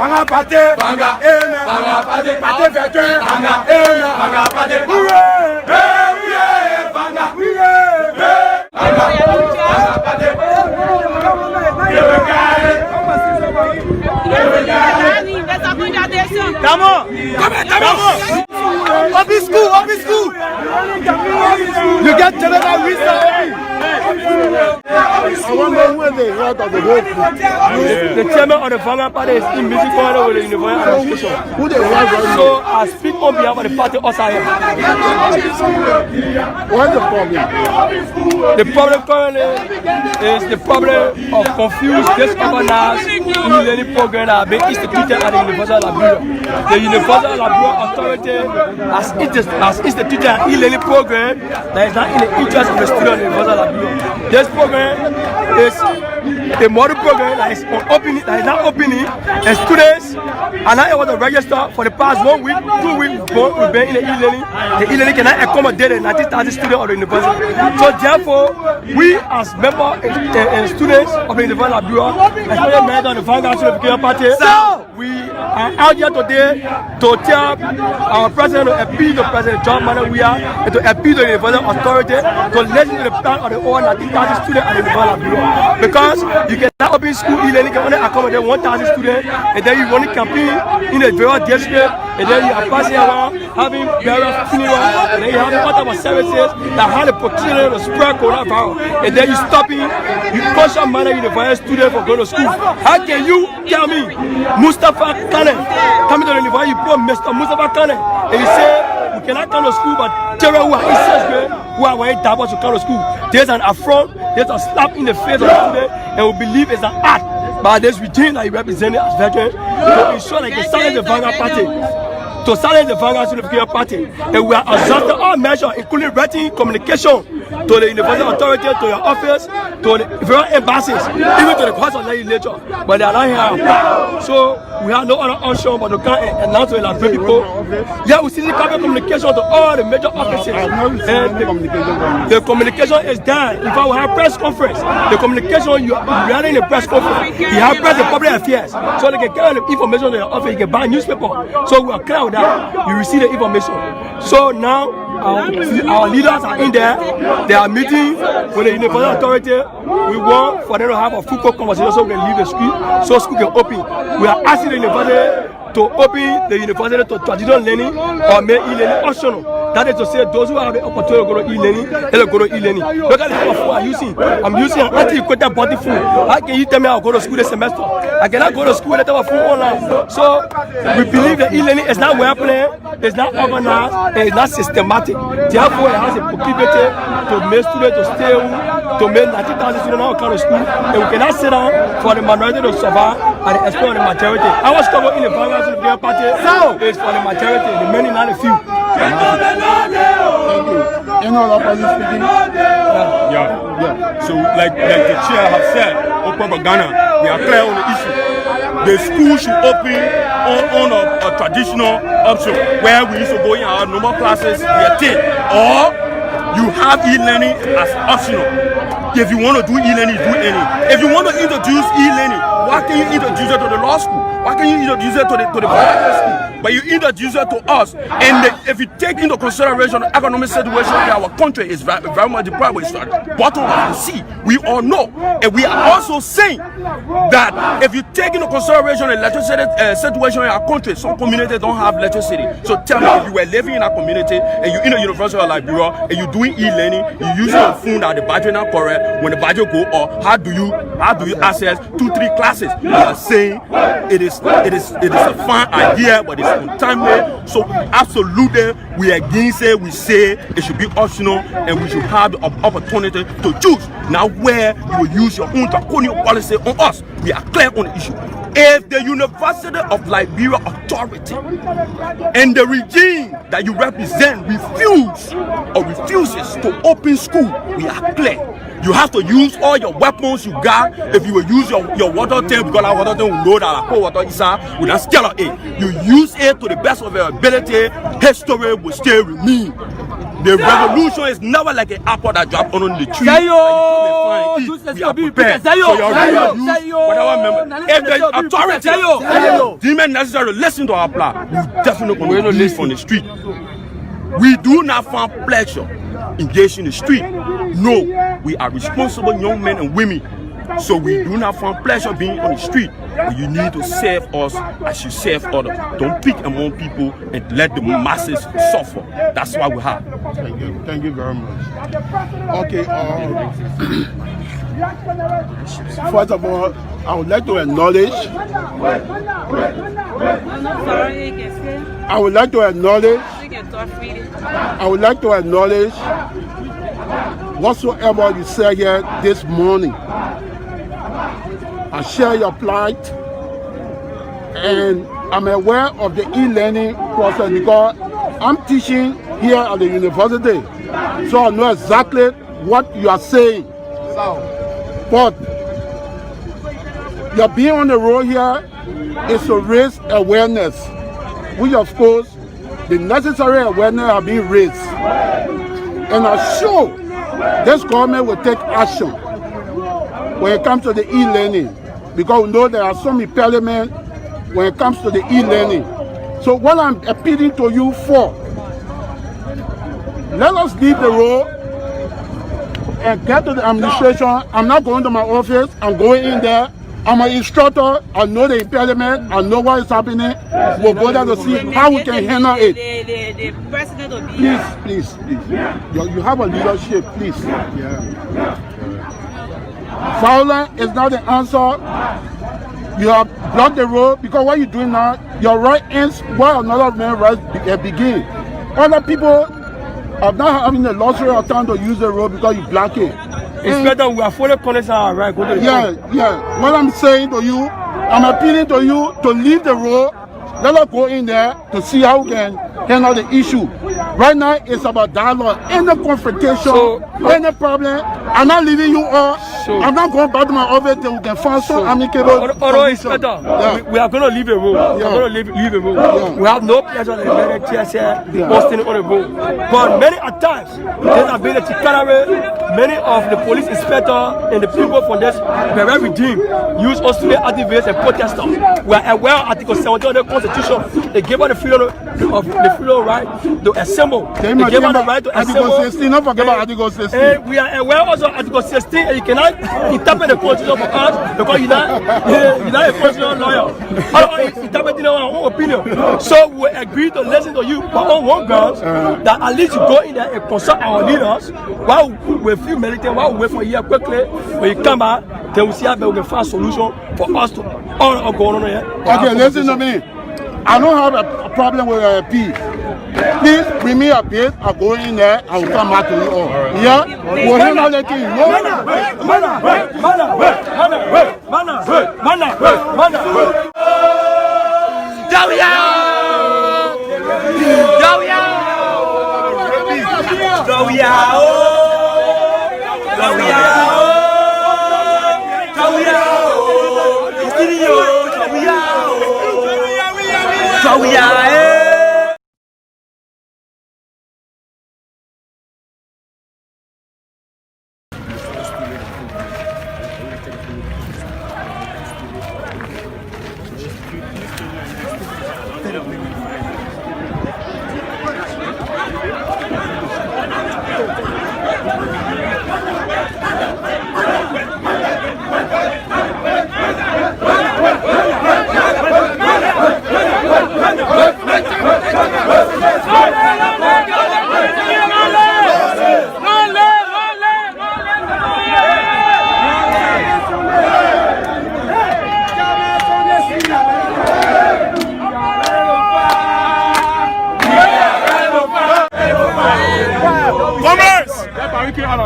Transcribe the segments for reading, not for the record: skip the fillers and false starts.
Banga pate, banga ena, banga pate, pate fete, banga ena, banga pate, hurrah, hurrah, banga, hurrah, banga pate, come on, up in school, you get to the I wonder when they heard of the whole the chairman of the Fanga Party is in music corner with the University Administration. Who they want? So I speak on behalf of the party also here. What's the problem? The problem currently is the problem of confused, disorganized e-learning program that have been instituted at the University of Liberia. The University of Liberia Authority has instituted an e-learning program that is not in the interest of the students in the University of Liberia. This program is a model program that is not opening, and students are not able to register for the past 1 week, 2 weeks. We've been in the e-learning. The e-learning cannot accommodate the 90,000 students of the university. So therefore, we as members and students of the University of Liberia, especially members of the Vanguard Student Party, we are out here today to tell our president to appeal to President John Manuel and to appeal to the University Authority to listen to the plan of the over 90,000 students at the University of Liberia. Because you cannot open school e-learning, can only accommodate 1,000 students, and then you want to campaign in a various districts, and then you are passing around having various funerals, and then you have all type of services that have the potential to spread coronavirus, and then you stopping, you push your mother university students from going to school. How can you tell me Mustafa Kane coming to the university, you put Mr. Mustafa Kane, and you say we cannot come to school, but children who are in 6th grade, who are very diverse to come to school, there's an affront, there's a slap in the face of the student, and we believe it's an act by this regime that you represent as veterans to ensure that they silence the Vanguard Party, to silence the Vanguard Student Party. And we are exhausting all measures, including writing communication to the University Authority, to your office, to the various embassies, even to the House of Legislature, but they are not here. So we have no other option but to come and announce to the people. Yeah, we see the communication to all the major offices. And the communication is done. In fact, we have press conference. The communication, you are in a press conference. You have press and public affairs. So they can carry the information to your office. You can buy newspaper. So we are clear with that. You receive the information. So now, our leaders are in there. They are meeting with the University Authority. We want for them to have a full conversation so we can leave the school, so school can open. We are asking the university to open the university to traditional learning or make e-learning optional. That is to say, those who have the opportunity to go to e-learning, they'll go to e-learning. Look at the type of food I'm using. I'm using an anti-equator body food. How can you tell me I'll go to school this semester? I cannot go to school with that type of food online. So we believe that e-learning is not well planned, it's not organized, and it's not systematic. Therefore, it has a proclivity to make students to stay home, to make 90,000 students not come to school, and we cannot sit down for the minority to survive at the expense of the majority. I was covered in the Vanguard Student Party. It's for the majority, the many, not the few. Thank you. You know what I'm speaking? Yeah. So like the chair have said, open Ghana, we are clear on the issue. The school should open on a traditional option where we used to go in our normal classes, or you have e-learning as optional. If you want to do e-learning, do any. If you want to introduce e-learning, why can't you introduce it to the law school? Why can't you introduce it to the private school? But you introduce it to us, and if you take into consideration the economic situation in our country is very much deprived, it's bottom of the sea. We all know, and we are also saying that if you take into consideration the electricity situation in our country, some communities don't have electricity. So tell me, if you were living in a community and you're in the University of Liberia and you're doing e-learning, you're using your phone that the budget not correct. When the budget go up, how do you access 2-3 classes? We are saying it is a fine idea, but it's untimely. So absolutely, we against it. We say it should be optional, and we should have the opportunity to choose. Now, where you will use your own draconian policy on us, we are clear on the issue. If the University of Liberia Authority and the regime that you represent refuses to open school, we are clear. You have to use all your weapons you got. If you will use your water tank, because our water tank will know that cold water is out, we don't scale it. You use it to the best of your ability, history will still remain. The revolution is never like an apple that dropped on the tree. We are prepared. So if the authority deem it necessary to listen to our plan, we definitely going to leave on the street. We do not find pleasure engaged in the street. No, we are responsible young men and women. So we do not find pleasure being on the street. But you need to serve us as you serve others. Don't pick among people and let the masses suffer. That's why we have. Thank you. Thank you very much. Okay. First of all, I would like to acknowledge. I would like to acknowledge whatsoever you said here this morning. I share your plight, and I'm aware of the e-learning process because I'm teaching here at the university, so I know exactly what you are saying. But your being on the road here is to raise awareness, which of course the necessary awareness are being raised, and I'm sure this government will take action when it comes to the e-learning, because we know there are some impediments when it comes to the e-learning. So what I'm appealing to you for, let us leave the road and get to the administration. I'm not going to my office, I'm going in there. I'm an instructor, I know the impediment, I know what is happening. We'll go there to see how we can handle it. The president will be please. You have a leadership, please. Violence is not the answer. You have blocked the road because what you're doing now, your right ends while another man's right begin. Other people are not having the luxury of time to use the road because you block it. It's better we are fully connected our right. Yeah. What I'm saying to you, I'm appealing to you to leave the road. Let us go in there to see how we can handle the issue. Right now, it's about dialogue. Any confrontation, any problem, I'm not leaving you all. I'm not going back to my office till we can find some amicable solution. We are going to leave a road. We are going to leave a road. We have no pleasure in the TSA posting on the road. But many times, there have been a Chicanaway, many of the police inspectors and the people from this very regime use us to be activists and protesters. We are aware of Article 70 of the Constitution. They give us the freedom right to assemble. They give us the right to assemble. Article 16, don't forget about Article 16. And we are aware also of Article 16, and you cannot interpret the Constitution for us because you're not a constitutional lawyer. Interpreting our own opinion. So we agree to listen to you, but on one grounds, that at least you go in there and consult our leaders while we feel militant, while we wait for a year quickly. When you come back, then we see how we can find a solution for us to all going on here. Okay, listen to me. I don't have a problem with peace. Please bring me a bit. I'll go in there. I will come back to you all. Yeah? We'll handle the thing.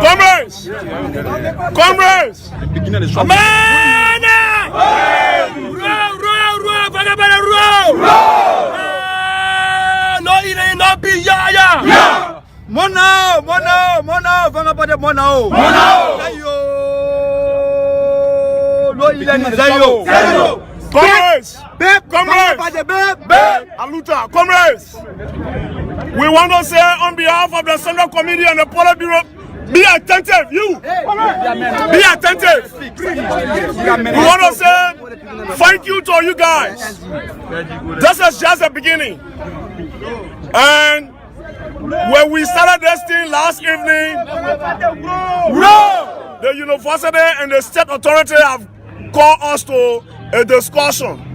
Comrades! Comrades! Comrades! Aluta! Comrades! We want to say on behalf of the Central Committee and the Politburo, be attentive, you. Be attentive. We want to say thank you to you guys. This is just the beginning. And when we started this thing last evening, the university and the state authority have called us to a discussion.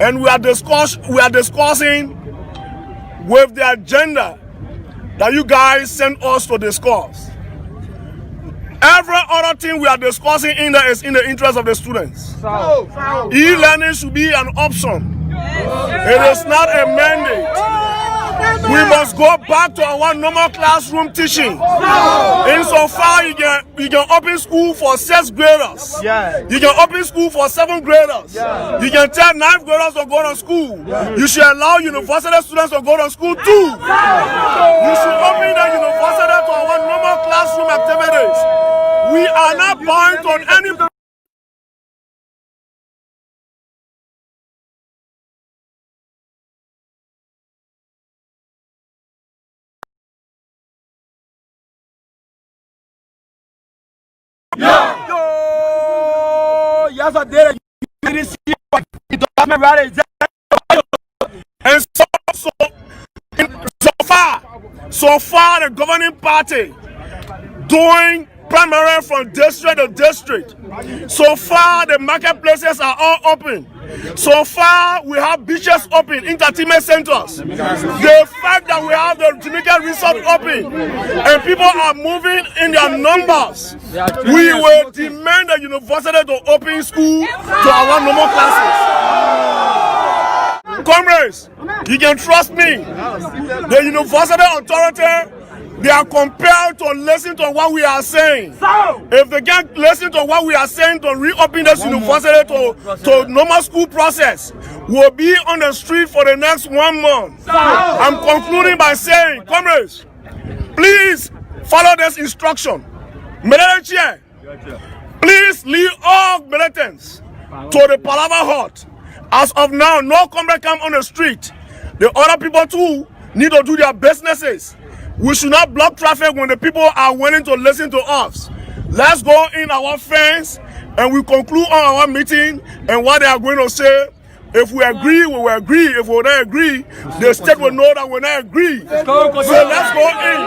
And we are discussing with the agenda that you guys sent us to discuss. Every other thing we are discussing in there is in the interest of the students. E-learning should be an option. It is not a mandate. We must go back to our normal classroom teaching. Insofar you can open school for 6th graders. You can open school for 7th graders. You can tell 9th graders to go to school. You should allow university students to go to school too. You should open the university to our normal classroom activities. We are not bound on any. And so far the governing party doing primary from district to district. So far the marketplaces are all open. So far we have beaches open, entertainment centers. The fact that we have the Jamaican resort open and people are moving in their numbers, we will demand the university to open school to our normal classes. Comrades, you can trust me. The university authority, they are compelled to listen to what we are saying. If they can't listen to what we are saying to reopen this university to normal school process, we'll be on the street for the next 1 month. I'm concluding by saying, comrades, please follow this instruction. Militant chair, please lead all militants to the Palava hut. As of now, no comrade come on the street. The other people too need to do their businesses. We should not block traffic when the people are willing to listen to us. Let's go in our fence and we conclude on our meeting and what they are going to say. If we agree, we will agree. If we don't agree, the state will know that we not agree. So let's go in.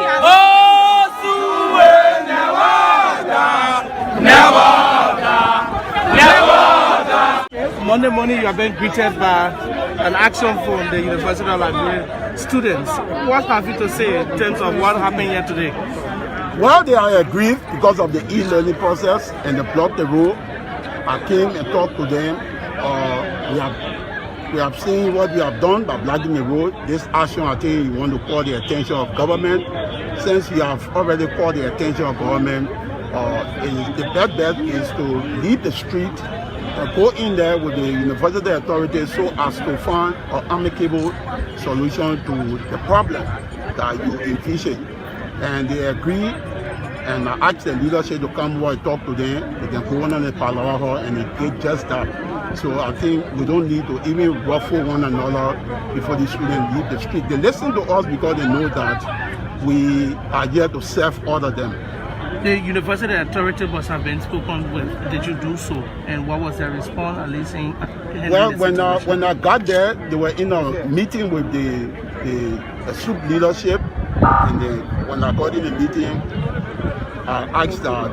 Monday morning, you are being greeted by an action from the University of Liberia students. What have you to say in terms of what happened here today? Well, they are aggrieved because of the e-learning process and they blocked the road. I came and talked to them. We have seen what we have done by blocking the road. This action, I think you want to call the attention of government. Since you have already called the attention of government, the best bet is to leave the street and go in there with the university authorities so as to find an amicable solution to the problem that you envision. And they agree, and I asked the leadership to come over and talk to them. They can go on the Palava hall and they did just that. So I think we don't need to even ruffle one another before the students leave the street. They listen to us because they know that we are here to serve all of them. The university authority must have been spoken with. Did you do so? And what was their response? At least in well, when I got there, they were in a meeting with the SUP leadership. And then when I got in the meeting, I asked that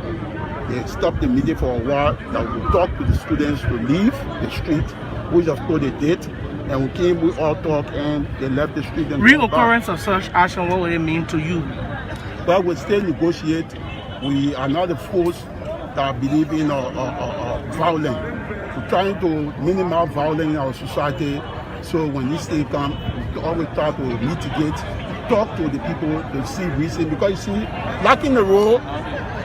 they stop the meeting for a while, that we talk to the students to leave the street, which of course they did. And we came, we all talked, and they left the street. Reoccurrence of such action, what would it mean to you? Well, we still negotiate. We are not a force that believe in violence. We're trying to minimize violence in our society. So when this thing comes, we always try to mitigate, talk to the people to see reason. Because you see, blocking the road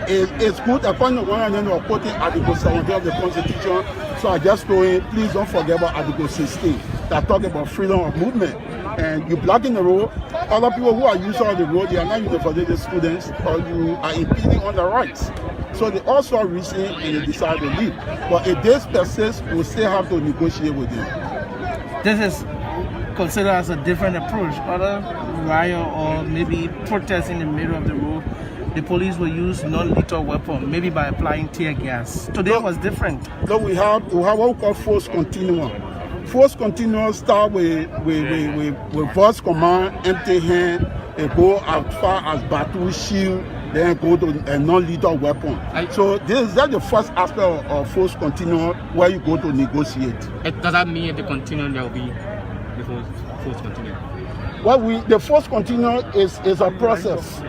is good. According to one and then we're quoting Article 17 of the Constitution. So I just told him, please don't forget about Article 16 that talk about freedom of movement. And you're blocking the road. Other people who are users of the road, they are not university students, or you are impeding on the rights. So they also are reason and they decide to leave. But if this persists, we'll still have to negotiate with them. This is consider as a different approach? Other riot or maybe protest in the middle of the road, the police will use non-lethal weapon, maybe by applying tear gas. Today was different. So we have what we call force continuum. Force continuum start with voice command, empty hand, and go as far as battle shield, then go to a non-lethal weapon. So that's the first aspect of force continuum where you go to negotiate. Does that mean at the continuum there will be the force continuum? Well, the force continuum is a process.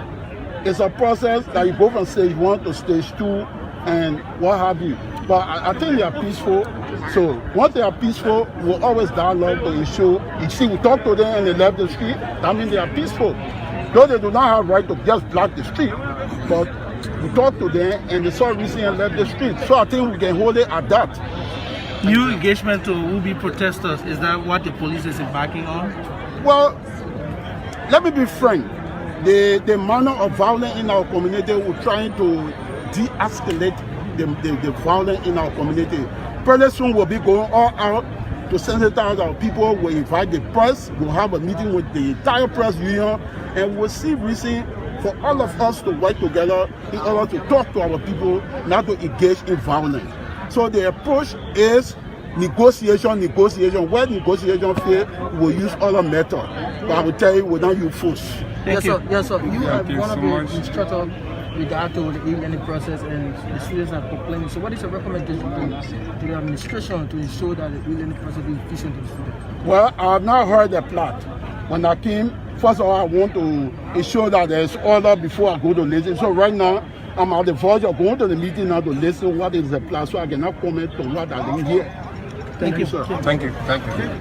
It's a process that you go from stage 1 to stage 2 and what have you. But I think they are peaceful. So once they are peaceful, we'll always dialogue to ensure. You see, we talk to them and they left the street. That means they are peaceful. Though they do not have right to just block the street, but we talk to them and they saw reason and left the street. So I think we can hold it at that. New engagement to would-be protesters, is that what the police is embarking on? Well, let me be frank. The manner of violence in our community, we're trying to de-escalate the violence in our community. Pretty soon we'll be going all out to sensitize our people. We'll invite the press. We'll have a meeting with the entire press union, and we'll see reason for all of us to work together in order to talk to our people, not to engage in violence. So the approach is negotiation. Where negotiation fails, we'll use other methods. But I will tell you, we'll not use force. Thank you. Yes, sir. You are one of the instructors regard to the e-learning process, and the students are complaining. So what is your recommendation to the administration to ensure that the e-learning process is efficient to the students? Well, I have not heard the plot. When I came, first of all, I want to ensure that there is order before I go to listen. So right now, I'm at the verge of going to the meeting now to listen what is the plot, so I cannot comment on what I didn't hear. Thank you, sir. Thank you.